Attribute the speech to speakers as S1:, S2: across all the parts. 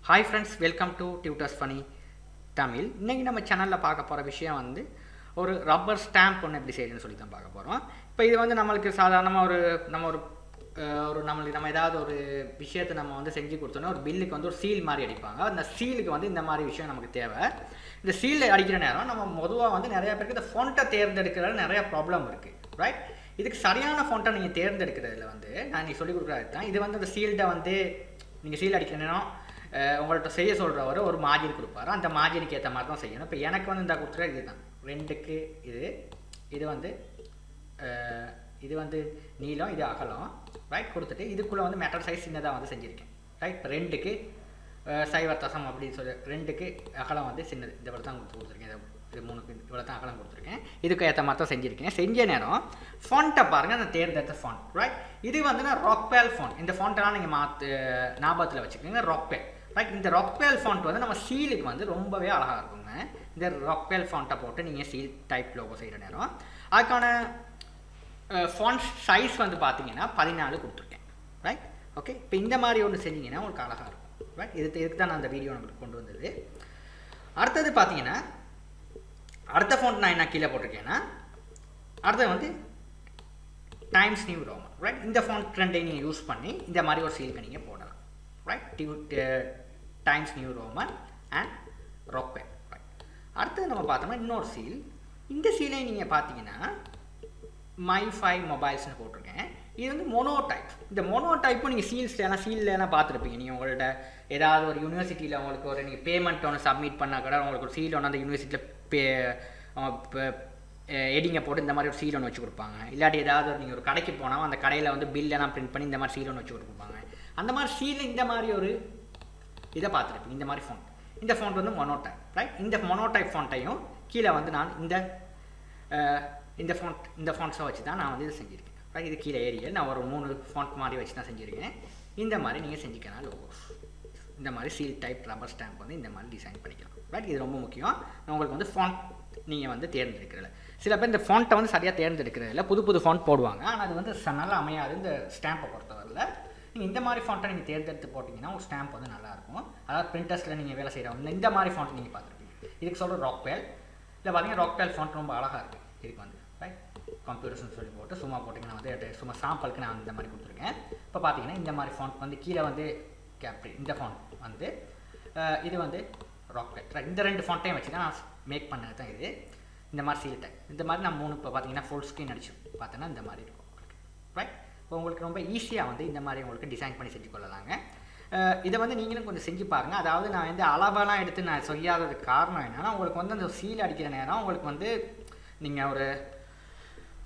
S1: Hi friends, welcome to tutors funny Tamil. இன்றைக்கி நம்ம சேனலில் பார்க்க போகிற விஷயம் வந்து ஒரு ரப்பர் ஸ்டாம்ப் ஒன்று எப்படி செய்யணும்னு சொல்லி தான் பார்க்க போகிறோம். இப்போ இது வந்து நம்மளுக்கு சாதாரணமாக நம்ம ஏதாவது ஒரு விஷயத்தை நம்ம வந்து செஞ்சு கொடுத்தோன்னா ஒரு பில்லுக்கு வந்து ஒரு சீல் மாதிரி அடிப்பாங்க. அந்த சீலுக்கு வந்து இந்த மாதிரி விஷயம் நமக்கு தேவை. இந்த சீல் அடிக்கிற நேரம் நம்ம பொதுவாக வந்து நிறையா பேருக்கு இந்த ஃபோன்ட்டை தேர்ந்தெடுக்கிறதுல நிறையா ப்ராப்ளம் இருக்குது, ரைட்? இதுக்கு சரியான ஃபோன்ட்டை நீங்கள் தேர்ந்தெடுக்கிறதுல வந்து நான் இன்றைக்கி சொல்லிக் கொடுக்குறது தான். இது வந்து அந்த சீல்டை வந்து நீங்கள் சீல் அடிக்கிற நேரம் உங்கள்கிட்ட செய்ய சொல்கிறவர் ஒரு மார்ஜின் கொடுப்பாரு. அந்த மார்ஜினுக்கு ஏற்ற மாதிரி தான் செய்யணும். இப்போ எனக்கு வந்து இந்த கொடுத்துற இது தான் 2க்கு இது வந்து நீளம், இது அகலம், ரைட்? கொடுத்துட்டு இதுக்குள்ளே வந்து மெட்டல் சைஸ் சின்னதாக வந்து செஞ்சுருக்கேன், ரைட்? இப்போ 2க்கு 0.0 அப்படின்னு சொல்லி 2க்கு அகலம் வந்து சின்னது இந்த இவ்வளோ தான் கொடுத்துருக்கேன். இது 3க்கு இவ்வளோ தான் அகலம் கொடுத்துருக்கேன். இதுக்கு ஏற்ற மாதிரி தான் செஞ்சுருக்கேன். செஞ்ச நேரம் ஃபாண்ட்டை பாருங்கள், நான் தேர்ந்தெடுத்த ஃபாண்ட், ரைட்? இது வந்து நான் ராக்பேல் ஃபாண்ட். இந்த ஃபாண்ட்டெல்லாம் நீங்கள் ஞாபகத்தில் வச்சுக்கோங்க, ராக்பேல், ரைட்? இந்த ராக்பேல் ஃபாண்ட் வந்து நம்ம சீலுக்கு வந்து ரொம்பவே அழகாக இருக்குங்க. இந்த ராக்பேல் ஃபாண்ட்டை போட்டு நீங்கள் சீல் டைப் லோகோ செய்கிற நேரம் அதுக்கான ஃபாண்ட் சைஸ் வந்து பார்த்தீங்கன்னா 14 கொடுத்துருக்கேன், ரைட்? ஓகே, இப்போ இந்த மாதிரி ஒன்று செஞ்சீங்கன்னா உங்களுக்கு அழகாக இருக்கும், ரைட்? இதுக்கு தான் நான் அந்த வீடியோ நம்மளுக்கு கொண்டு வந்தது. அடுத்தது பார்த்தீங்கன்னா அடுத்த ஃபாண்ட் நான் என்ன கீழே போட்டிருக்கேன்னா அடுத்தது வந்து டைம்ஸ் நியூ ரோமன், ரைட்? இந்த ஃபாண்ட் ரெண்டையும் நீங்கள் யூஸ் பண்ணி இந்த மாதிரி ஒரு சீலுக்கு நீங்கள் போடலாம், right? Times New Roman and Rockwell, right? அடுத்தது நம்ம பார்த்தோம்னா இன்னொரு சீல். இந்த சீலை நீங்கள் பார்த்தீங்கன்னா மை5 மொபைல்ஸ்னு போட்டிருக்கேன். இது வந்து மோனோடைப். இந்த மோனோடைப்பும் நீங்கள் சீல்லாம் பார்த்துருப்பீங்க. நீங்கள் உங்கள்கிட்ட ஏதாவது ஒரு யூனிவர்சிட்டியில் உங்களுக்கு ஒரு நீங்கள் பேமெண்ட் ஒன்று சப்மிட் பண்ணால் கூட உங்களுக்கு ஒரு சீல் ஒன்று அந்த யூனிவர்சிட்டியில் எடிங்கை போட்டு இந்த மாதிரி ஒரு சீல் ஒன்று வச்சு கொடுப்பாங்க. இல்லாட்டி ஏதாவது நீங்கள் ஒரு கடைக்கு போனால் அந்த கடையில் வந்து பில்லெல்லாம் பிரிண்ட் பண்ணி இந்த மாதிரி சீல் ஒன்று வச்சு கொடுப்பாங்க. அந்த மாதிரி சீல் இந்த மாதிரி ஒரு இதை பார்த்துருப்பீங்க. இந்த மாதிரி ஃபாண்ட், இந்த ஃபாண்ட் வந்து மோனோடைப், ரைட்? இந்த மோனோடைப் ஃபாண்ட்டையும் கீழே வந்து நான் இந்த ஃபாண்ட்ஸை வச்சு தான் நான் வந்து இதை செஞ்சுருக்கேன், ரைட்? இது கீழே ஏரியல் நான் ஒரு 3 ஃபாண்ட் மாதிரி வச்சு தான் செஞ்சுருக்கேன். இந்த மாதிரி நீங்கள் செஞ்சுக்கலாம் லோகோஸ். இந்த மாதிரி சீல் டைப் ரப்பர் ஸ்டாம்ப் வந்து இந்த மாதிரி டிசைன் பண்ணிக்கலாம், ரைட்? இது ரொம்ப முக்கியம். உங்களுக்கு வந்து ஃபாண்ட் நீங்கள் வந்து தேர்ந்தெடுக்கிறதில்ல. சில பேர் இந்த ஃபாண்ட்டை வந்து சரியாக தேர்ந்தெடுக்கிறதில்ல, புது ஃபாண்ட் போடுவாங்க. ஆனால் அது வந்து நல்லா அமையாது இந்த ஸ்டாம்பை பொறுத்தவரையில். நீங்கள் இந்த மாதிரி ஃபாண்ட்டை நீங்கள் தேர்ந்தெடுத்து போட்டிங்கன்னா ஒரு ஸ்டாம்ப் வந்து நல்லாயிருக்கும். அதாவது பிரிண்டர்ஸில் நீங்கள் வேலை செய்கிறவங்க இந்த மாதிரி ஃபாண்ட் நீங்கள் பார்த்துருப்பீங்க. இதுக்கு சொல்கிற ராக்பேல். இல்லை பார்த்தீங்கன்னா ராக்பேல் ஃபாண்ட் ரொம்ப அழகாக இருக்குது. இதுக்கு வந்து ரைட் கம்ப்யூட்டர்ஸ்னு சொல்லி போட்டு சும்மா போட்டிங்கன்னா வந்து சும்மா சாம்பிளுக்கு நான் இந்த மாதிரி கொடுத்துருக்கேன். இப்போ பார்த்தீங்கன்னா இந்த மாதிரி ஃபாண்ட் வந்து கீழே வந்து இந்த ஃபாண்ட் வந்து இது வந்து ராக்பேல், ரைட்? இந்த 2 ஃபாண்ட்டையும் வச்சு தான் நான் மேக் பண்ணது தான் இது. இந்த மாதிரி சீல் டைப் இந்த மாதிரி நான் 3 இப்போ பார்த்தீங்கன்னா ஃபுல் ஸ்க்ரீன் அடிச்சு பார்த்தோன்னா இந்த மாதிரி இருக்கும் உங்களுக்கு, ரைட்? இப்போ உங்களுக்கு ரொம்ப ஈஸியாக வந்து இந்த மாதிரி உங்களுக்கு டிசைன் பண்ணி செஞ்சு கொள்ளலாங்க. இதை வந்து நீங்களும் கொஞ்சம் செஞ்சு பாருங்கள். அதாவது நான் வந்து அளவெல்லாம் எடுத்து நான் செய்யாததுக்கு காரணம் என்னென்னா உங்களுக்கு வந்து அந்த சீல் அடிக்கிற நேரம் உங்களுக்கு வந்து நீங்கள்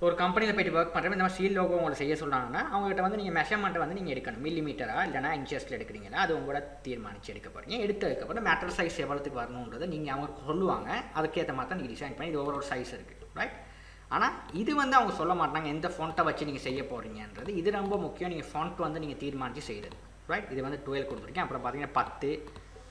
S1: ஒரு கம்பெனியில் போய்ட்டு ஒர்க் பண்ணுறப்ப இந்த மாதிரி சீல் லோகோ உங்களுக்கு செய்ய சொல்கிறாங்கன்னா அவங்ககிட்ட வந்து நீங்கள் மெஷர்மெண்ட்டை வந்து நீங்கள் எடுக்கணும். மில்லிமீட்டரா இல்லைனா இன்ச்சஸில் எடுக்கிறீங்களா அது உங்களோட தீர்மானித்து எடுக்க போகிறீங்க. எடுத்ததுக்கப்புறம் மேட்டர் சைஸ் எவ்வளோத்துக்கு வரணுன்றதை நீங்கள் அவங்க சொல்லுவாங்க. அதுக்கேற்ற மாதிரி தான் நீங்கள் டிசைன் பண்ணி இது ஒவ்வொரு சைஸ் இருக்குது, ரைட்? ஆனால் இது வந்து அவங்க சொல்ல மாட்டாங்க எந்த ஃபாண்ட்டை வச்சு நீங்கள் செய்ய போகிறீங்கன்றது. இது ரொம்ப முக்கியம். நீங்கள் ஃபாண்ட் வந்து நீங்கள் தீர்மானித்து செய்கிறது, ரைட்? இது வந்து 12 கொடுத்துருக்கேன். அப்புறம் பார்த்தீங்கன்னா 10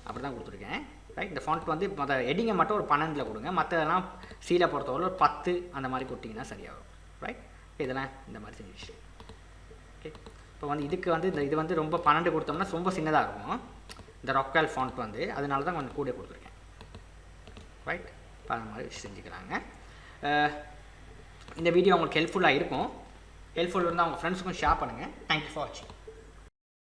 S1: அப்படி தான் கொடுத்துருக்கேன், ரைட்? இந்த ஃபாண்ட் வந்து எடிங்கை மட்டும் ஒரு 12 கொடுங்க. மற்றதெல்லாம் சீலை பொறுத்தவரை ஒரு 10 அந்த மாதிரி கொடுத்தீங்கன்னா சரியாகும், ரைட்? இதெல்லாம் இந்த மாதிரி செஞ்சு ஓகே. இப்போ வந்து இதுக்கு வந்து இது வந்து ரொம்ப 12 கொடுத்தோம்னா ரொம்ப சின்னதாக இருக்கும் இந்த ராக்பேல் ஃபாண்ட் வந்து. அதனால தான் கொஞ்சம் கூட கொடுத்துருக்கேன், ரைட்? இப்போ அந்த மாதிரி செஞ்சுக்கிறாங்க. இந்த வீடியோ உங்களுக்கு ஹெல்ப்ஃபுல்லாக இருக்கும். ஹெல்ப்ஃபுல் இருந்தால் உங்கள் ஃப்ரெண்ட்ஸுக்கும் ஷேர் பண்ணுங்கள். தேங்க்யூ ஃபார் வாட்சிங்.